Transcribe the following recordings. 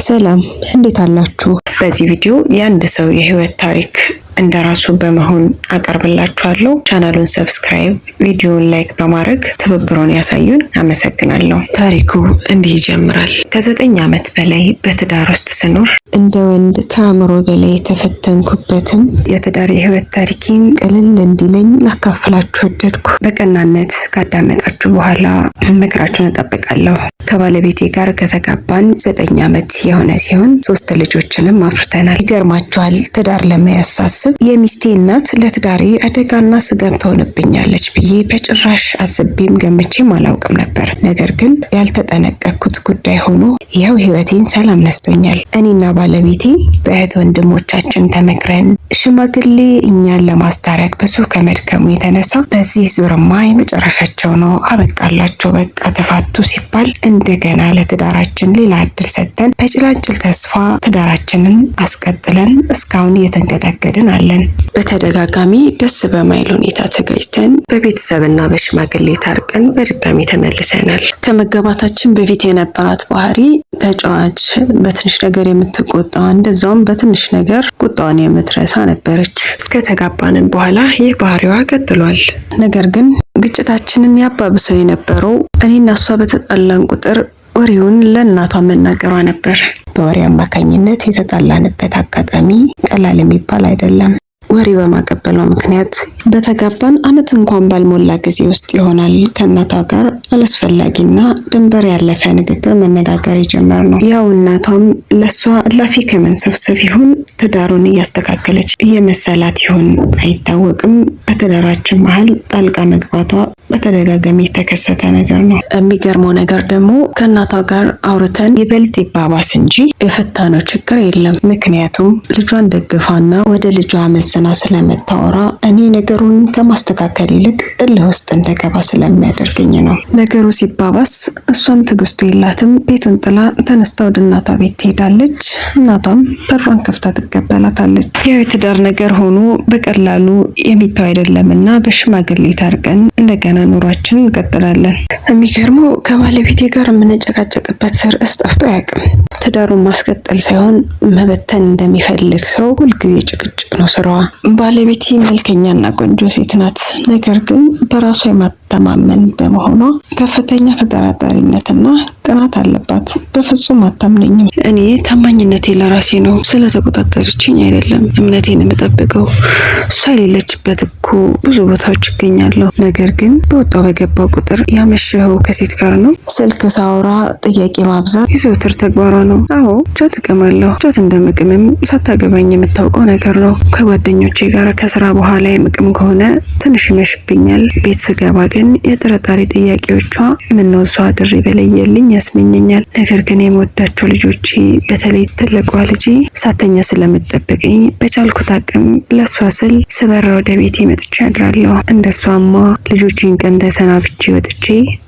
ሰላም እንዴት አላችሁ? በዚህ ቪዲዮ የአንድ ሰው የህይወት ታሪክ እንደራሱ በመሆን አቀርብላችኋለሁ። ቻናሉን ሰብስክራይብ፣ ቪዲዮውን ላይክ በማድረግ ትብብሩን ያሳዩን። አመሰግናለሁ። ታሪኩ እንዲህ ይጀምራል። ከ9 ዓመት በላይ በትዳር ውስጥ ስኖር እንደ ወንድ ከአእምሮ በላይ የተፈተንኩበትን የትዳር የህይወት ታሪኬን ቀለል እንዲለኝ ላካፍላችሁ ወደድኩ። በቀናነት ካዳመጣችሁ በኋላ ምክራችሁን እጠብቃለሁ። ከባለቤቴ ጋር ከተጋባን 9 ዓመት የሆነ ሲሆን 3 ልጆችንም አፍርተናል። ይገርማችኋል፣ ትዳር ለመያዝ ሳስብ የሚስቴ እናት ለትዳሬ አደጋና ስጋት ትሆንብኛለች ብዬ በጭራሽ አስቤም ገምቼም አላውቅም ነበር። ነገር ግን ያልተጠነቀቅኩት ጉዳይ ሆኖ ይኸው ህይወቴን ሰላም ነስቶኛል። እኔና ባለቤቴ በእህት ወንድሞቻችን ተመክረን ሽማግሌ እኛን ለማስታረቅ ብዙ ከመድከሙ የተነሳ በዚህ ዙርማ የመጨረሻቸው ነው፣ አበቃላቸው፣ በቃ ተፋቱ ሲባል እንደገና ለትዳራችን ሌላ እድል ሰጥተን በጭላንጭል ተስፋ ትዳራችንን አስቀጥለን እስካሁን እየተንገዳገድን አለን። በተደጋጋሚ ደስ በማይል ሁኔታ ተጋጭተን በቤተሰብና በሽማግሌ ታርቀን በድጋሚ ተመልሰናል። ከመገባታችን በፊት የነበራት ባህሪ ተጫዋች፣ በትንሽ ነገር የምትቆጣ፣ እንደዛውም በትንሽ ነገር ቁጣዋን የምትረሳ ነበረች። ከተጋባንን በኋላ ይህ ባህሪዋ ቀጥሏል። ነገር ግን ግጭታችንን ያባብሰው የነበረው እኔና እሷ በተጣላን ቁጥር ወሬውን ለእናቷ መናገሯ ነበር። በወሬ አማካኝነት የተጣላንበት አጋጣሚ ቀላል የሚባል አይደለም። ወሬ በማቀበሏ ምክንያት በተጋባን ዓመት እንኳን ባልሞላ ጊዜ ውስጥ ይሆናል ከእናቷ ጋር አላስፈላጊና ድንበር ያለፈ ንግግር መነጋገር የጀመርነው። ያው እናቷም ለሷ ላፊ ከመንሰፍሰፍ ይሁን ትዳሩን እያስተካከለች እየመሰላት ይሁን አይታወቅም፣ በትዳራችን መሀል ጣልቃ መግባቷ በተደጋጋሚ የተከሰተ ነገር ነው። የሚገርመው ነገር ደግሞ ከእናቷ ጋር አውርተን ይበልጥ ይባባስ እንጂ የፈታነው ችግር የለም። ምክንያቱም ልጇን ደግፋና ወደ ልጇ መሰና ስለምታወራ እኔ ነገሩን ከማስተካከል ይልቅ እልህ ውስጥ እንደገባ ስለሚያደርገኝ ነው። ነገሩ ሲባባስ እሷም ትዕግስቱ የላትም። ቤቱን ጥላ ተነስታ ወደ እናቷ ቤት ትሄዳለች። እናቷም በሯን ከፍታ ትቀበላታለች። ያው የትዳር ነገር ሆኖ በቀላሉ የሚታው አይደለምና በሽማግሌ ታርቀን እንደገና ኑሯችንን እንቀጥላለን። የሚገርመው ከባለቤቴ ጋር የምንጨቃጨቅበት ርዕስ ጠፍቶ አያውቅም። ትዳሩን ማስቀጠል ሳይሆን መበተን እንደሚፈልግ ሰው ሁልጊዜ ጭቅጭቅ ነው ስራዋ። ባለቤቴ መልከኛና ቆንጆ ሴት ናት። ነገር ግን በራሷ የማተማመን በመሆኗ ከፍተኛ ተጠራጣሪነትና ቅናት አለባት። በፍጹም አታምነኝም። እኔ ታማኝነቴ ለራሴ ነው። ስለተቆጣጠረችኝ አይደለም እምነቴን የምጠብቀው። እሷ የሌለችበት እኮ ብዙ ቦታዎች ይገኛለሁ። ነገር ግን በወጣው በገባው ቁጥር ያመሸኸው ከሴት ጋር ነው። ስልክ ሳውራ ጥያቄ ማብዛት የዘወትር ተግባሯ ነው። አዎ ጫት እቅማለሁ። ጫት እንደምቅምም ሳታገባኝ የምታውቀው ነገር ነው። ከጓደኞቼ ጋር ከስራ በኋላ የምቅም ከሆነ ትንሽ ይመሽብኛል። ቤት ስገባ ግን የጥርጣሬ ጥያቄዎቿ ምነው እሷ ድሬ በለየልኝ ያስመኘኛል። ነገር ግን የምወዳቸው ልጆቼ በተለይ ትልቋ ልጄ ሳተኛ ስለምትጠብቀኝ በቻልኩት አቅም ለሷ ስል ስበራ ወደ ቤቴ መጥቼ አድራለሁ። እንደሷማ ልጆቼን ቀን ተሰናብቼ ወጥቼ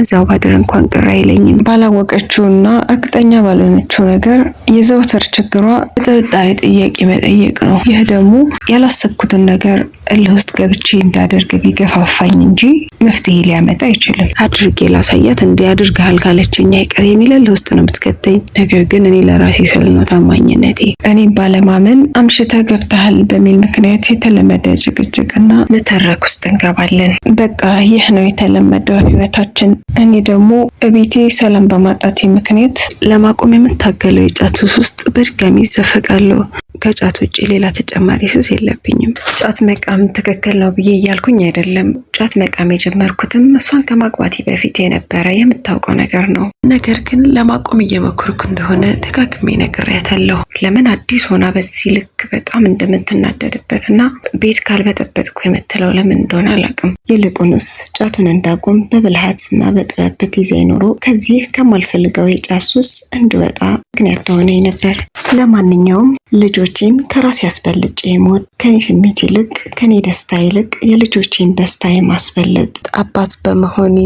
እዛው ባድር እንኳን ቅር አይለኝም። ባላወቀችውና እርግጠኛ ባልሆነችው ነገር የዘወትር ችግሯ የጥርጣሬ ጥያቄ መጠየቅ ነው። ይህ ደግሞ ያላሰብኩትን ነገር እልህ ውስጥ ገብቼ እንዳደርግ ቢገፋፋኝ እንጂ መፍትሄ ሊያመጣ አይችልም። አድርጌ ላሳያት እንዲህ አድርገሃል ካለችኝ አይቀር የሚል እልህ ውስጥ ነው የምትከተኝ። ነገር ግን እኔ ለራሴ ስል ነው ታማኝነቴ። እኔም ባለማመን አምሽተህ ገብተሃል በሚል ምክንያት የተለመደ ጭቅጭቅና ንትርክ ውስጥ እንገባለን። በቃ ይህ ነው የተለመደው ህይወታችን። እኔ ደግሞ በቤቴ ሰላም በማጣቴ ምክንያት ለማቆም የምታገለው የጫት ሱስ ውስጥ በድጋሚ ይዘፈቃለሁ። ከጫት ውጭ ሌላ ተጨማሪ ሱስ የለብኝም። ጫት መቃም ትክክል ነው ብዬ እያልኩኝ አይደለም። ጫት መቃም የጀመርኩትም እሷን ከማግባቴ በፊት የነበረ የምታውቀው ነገር ነው። ነገር ግን ለማቆም እየሞከርኩ እንደሆነ ደጋግሜ ነግሬያታለሁ። ለምን አዲስ ሆና በዚህ ልክ በጣም እንደምትናደድበትና ቤት ካልበጠበጥኩ የምትለው ለምን እንደሆነ አላውቅም። ይልቁንስ ጫቱን እንዳቆም በብልሃትና በጥበብ ብትይዘኝ ኖሮ ከዚህ ከማልፈልገው የጫት ሱስ እንድወጣ ምክንያት ሆነኝ ነበር። ለማንኛውም ልጆቼን ከራሴ አስበልጬ የምወድ ከኔ ስሜት ይልቅ ከኔ ደስታ ይልቅ የልጆቼን ደስታ የማስበለጥ አባት በመሆኔ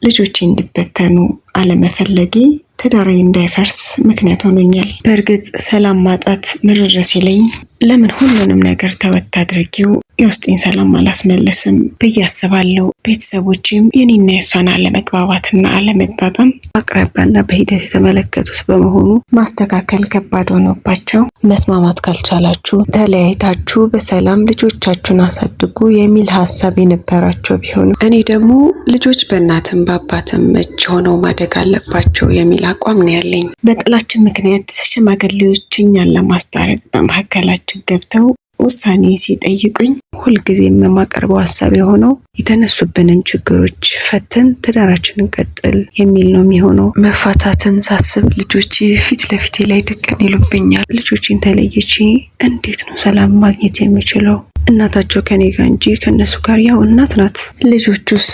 ልጆቼ እንዲበተኑ አለመፈለጌ ትዳሬ እንዳይፈርስ ምክንያት ሆኖኛል። በእርግጥ ሰላም ማጣት ምርር ሲለኝ ለምን ሁሉንም ነገር ተወት አድርጊው የውስጤን ሰላም አላስመልስም ብዬ አስባለሁ። ቤተሰቦቼም የኔና የሷን አለመግባባትና አለመጣጣም አቅራቢያና በሂደት የተመለከቱት በመሆኑ ማስተካከል ከባድ ሆኖባቸው መስማማት ካልቻላችሁ ተለያይታችሁ በሰላም ልጆቻችሁን አሳድጉ የሚል ሀሳብ የነበራቸው ቢሆንም እኔ ደግሞ ልጆች በእናትም በአባትም እጅ ሆነው ማደግ አለባቸው የሚል አቋም ነው ያለኝ። በጥላችን ምክንያት ሽማግሌዎች እኛን ለማስታረቅ በመካከላችን ገብተው ውሳኔ ሲጠይቁኝ ሁልጊዜም የማቀርበው ሀሳብ የሆነው የተነሱብንን ችግሮች ፈተን ትዳራችንን ቀጥል የሚል ነው የሚሆነው። መፋታትን ሳስብ ልጆቼ ፊት ለፊቴ ላይ ድቅን ይሉብኛል። ልጆቼን ተለይቼ እንዴት ነው ሰላም ማግኘት የሚችለው? እናታቸው ከኔ ጋር እንጂ ከነሱ ጋር ያው እናት ናት። ልጆቹስ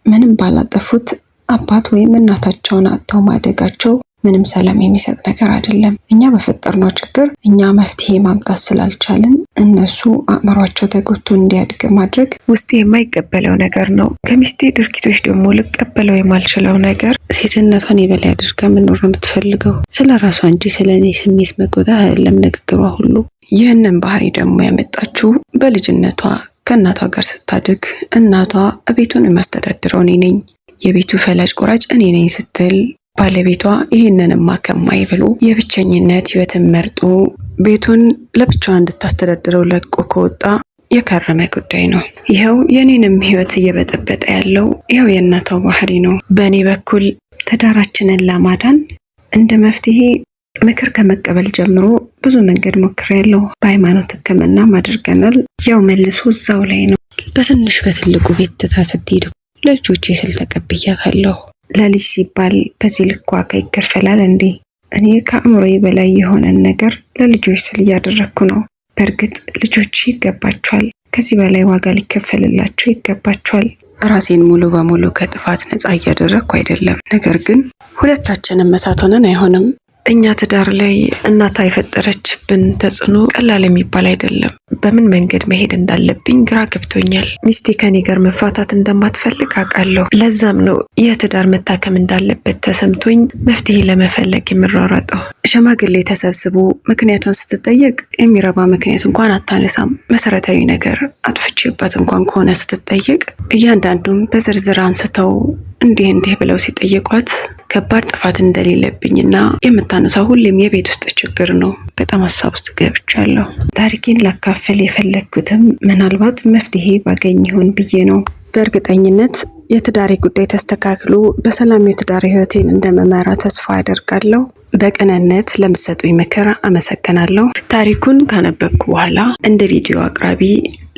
ምንም ባላጠፉት አባት ወይም እናታቸውን አጥተው ማደጋቸው ምንም ሰላም የሚሰጥ ነገር አይደለም። እኛ በፈጠርነው ችግር እኛ መፍትሄ ማምጣት ስላልቻልን እነሱ አእምሯቸው ተጎድቶ እንዲያድግ ማድረግ ውስጤ የማይቀበለው ነገር ነው። ከሚስቴ ድርጊቶች ደግሞ ልቀበለው የማልችለው ነገር ሴትነቷን የበላይ አድርጋ መኖር ነው የምትፈልገው። ስለ ራሷ እንጂ ስለ እኔ ስሜት መጎዳት አይደለም ንግግሯ ሁሉ። ይህንን ባህሪ ደግሞ ያመጣችው በልጅነቷ ከእናቷ ጋር ስታድግ እናቷ ቤቱን የማስተዳድረው እኔ ነኝ፣ የቤቱ ፈላጭ ቆራጭ እኔ ነኝ ስትል ባለቤቷ ይህንንማ ከማይ ብሎ የብቸኝነት ህይወትን መርጦ ቤቱን ለብቻዋ እንድታስተዳድረው ለቆ ከወጣ የከረመ ጉዳይ ነው። ይኸው የኔንም ህይወት እየበጠበጠ ያለው ይኸው የእናቷ ባህሪ ነው። በእኔ በኩል ትዳራችንን ለማዳን እንደ መፍትሄ ምክር ከመቀበል ጀምሮ ብዙ መንገድ ሞክሬያለሁ። በሃይማኖት ሕክምናም አድርገናል። ያው መልሶ እዛው ላይ ነው። በትንሽ በትልቁ ቤት ትታ ስትሄድ ለልጆቼ ስል ተቀብያታለሁ። ለልጅ ሲባል በዚህ ልክ ዋጋ ይከፈላል እንዴ? እኔ ከአእምሮዬ በላይ የሆነን ነገር ለልጆች ስል እያደረግኩ ነው። በእርግጥ ልጆች ይገባቸዋል፣ ከዚህ በላይ ዋጋ ሊከፈልላቸው ይገባቸዋል። ራሴን ሙሉ በሙሉ ከጥፋት ነፃ እያደረግኩ አይደለም። ነገር ግን ሁለታችንም መሳት ሆነን አይሆንም። እኛ ትዳር ላይ እናቷ የፈጠረችብን ተጽዕኖ ቀላል የሚባል አይደለም። በምን መንገድ መሄድ እንዳለብኝ ግራ ገብቶኛል። ሚስቴ ከኔ ጋር መፋታት እንደማትፈልግ አውቃለሁ። ለዛም ነው የትዳር መታከም እንዳለበት ተሰምቶኝ መፍትሄ ለመፈለግ የምሯሯጠው። ሽማግሌ ተሰብስቦ ምክንያቱን ስትጠየቅ የሚረባ ምክንያት እንኳን አታነሳም። መሰረታዊ ነገር አጥፍቼባት እንኳን ከሆነ ስትጠየቅ እያንዳንዱም በዝርዝር አንስተው እንዲህ ብለው ሲጠይቋት ከባድ ጥፋት እንደሌለብኝና የምታነሳው ሁሌም የቤት ውስጥ ችግር ነው። በጣም ሀሳብ ውስጥ ገብቻለሁ። ታሪኬን ላካፈል የፈለግኩትም ምናልባት መፍትሄ ባገኝ ይሆን ብዬ ነው። በእርግጠኝነት የትዳሬ ጉዳይ ተስተካክሎ በሰላም የትዳር ህይወቴን እንደመመራ ተስፋ አደርጋለሁ። በቅንነት ለምትሰጡኝ ምክር አመሰግናለሁ። ታሪኩን ካነበብኩ በኋላ እንደ ቪዲዮ አቅራቢ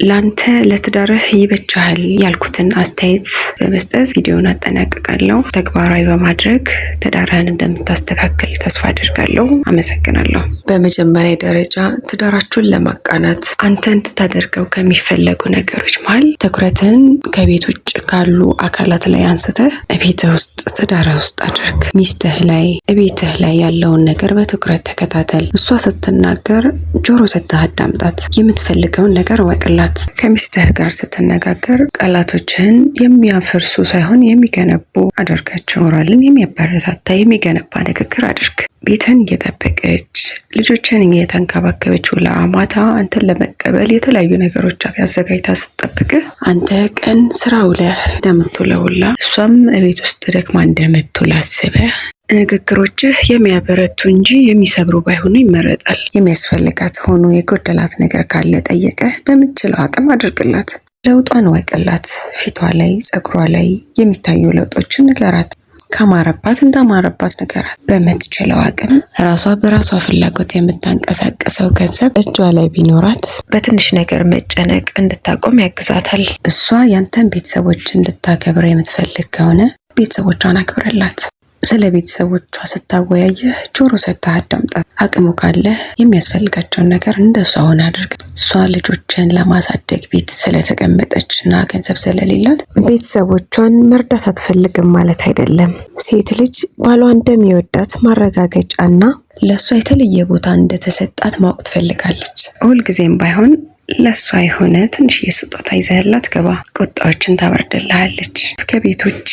ላንተ ለትዳርህ ይበጃሃል ያልኩትን አስተያየት በመስጠት ቪዲዮውን አጠናቅቃለሁ። ተግባራዊ በማድረግ ትዳርህን እንደምታስተካክል ተስፋ አደርጋለሁ። አመሰግናለሁ። በመጀመሪያ ደረጃ ትዳራችሁን ለማቃናት አንተ እንድታደርገው ከሚፈለጉ ነገሮች መሀል ትኩረትህን ከቤት ውጭ ካሉ አካላት ላይ አንስተህ ቤትህ ውስጥ ትዳርህ ውስጥ አድርግ። ሚስትህ ላይ ቤትህ ላይ ያለውን ነገር በትኩረት ተከታተል። እሷ ስትናገር ጆሮ ሰጥተህ አዳምጣት። የምትፈልገውን ነገር ወቅላት። ከሚስትህ ጋር ስትነጋገር ቃላቶችህን የሚያፈርሱ ሳይሆን የሚገነቡ አድርጋቸው። ሞራልን የሚያበረታታ የሚገነባ ንግግር አድርግ። ቤትህን እየጠበቀች ልጆችን እየተንከባከበች ውላ ማታ አንተን ለመቀበል የተለያዩ ነገሮች አዘጋጅታ ስትጠብቅህ አንተ ቀን ስራ ውለህ እንደምትውለውላ እሷም ቤት ውስጥ ደክማ እንደምትውል አስበህ ንግግሮችህ የሚያበረቱ እንጂ የሚሰብሩ ባይሆኑ ይመረጣል። የሚያስፈልጋት ሆኖ የጎደላት ነገር ካለ ጠየቀህ በምትችለው አቅም አድርግላት። ለውጧን ወቅላት። ፊቷ ላይ ፀጉሯ ላይ የሚታዩ ለውጦችን ንገራት። ካማረባት እንዳማረባት ንገራት። በምትችለው አቅም ራሷ በራሷ ፍላጎት የምታንቀሳቀሰው ገንዘብ እጇ ላይ ቢኖራት በትንሽ ነገር መጨነቅ እንድታቆም ያግዛታል። እሷ ያንተን ቤተሰቦች እንድታከብር የምትፈልግ ከሆነ ቤተሰቦቿን አክብርላት። ስለ ቤተሰቦቿ ስታወያየህ ጆሮ ሰጥተህ አዳምጣት። አቅሙ ካለህ የሚያስፈልጋቸውን ነገር እንደሷ ሆነ አድርግ። እሷ ልጆችን ለማሳደግ ቤት ስለተቀመጠችና ገንዘብ ስለሌላት ቤተሰቦቿን መርዳት አትፈልግም ማለት አይደለም። ሴት ልጅ ባሏ እንደሚወዳት ማረጋገጫና ለእሷ የተለየ ቦታ እንደተሰጣት ማወቅ ትፈልጋለች። ሁልጊዜም ባይሆን ለሷ የሆነ ትንሽ የስጦታ ይዘህላት ገባ። ቁጣዎችን ታበርድልሃለች። ከቤት ውጪ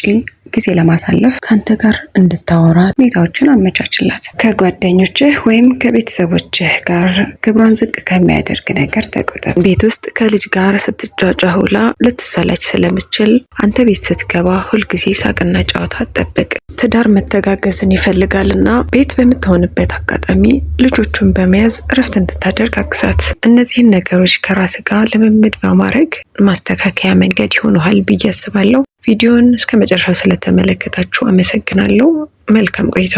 ጊዜ ለማሳለፍ ካንተ ጋር እንድታወራ ሁኔታዎችን አመቻችላት። ከጓደኞችህ ወይም ከቤተሰቦችህ ጋር ክብሯን ዝቅ ከሚያደርግ ነገር ተቆጠብ። ቤት ውስጥ ከልጅ ጋር ስትጫጫህ ውላ ልትሰለች ስለምችል አንተ ቤት ስትገባ ሁልጊዜ ሳቅና ጨዋታ አትጠብቅ። ትዳር መተጋገዝን ይፈልጋልና ቤት በምትሆንበት አጋጣሚ ልጆቹን በመያዝ እረፍት እንድታደርግ አግዛት። እነዚህን ነገሮች ከራስ ጋር ልምምድ በማድረግ ማስተካከያ መንገድ ይሆኑሃል ብዬ አስባለሁ። ቪዲዮውን እስከ መጨረሻው ስለተመለከታችሁ አመሰግናለሁ። መልካም ቆይታ።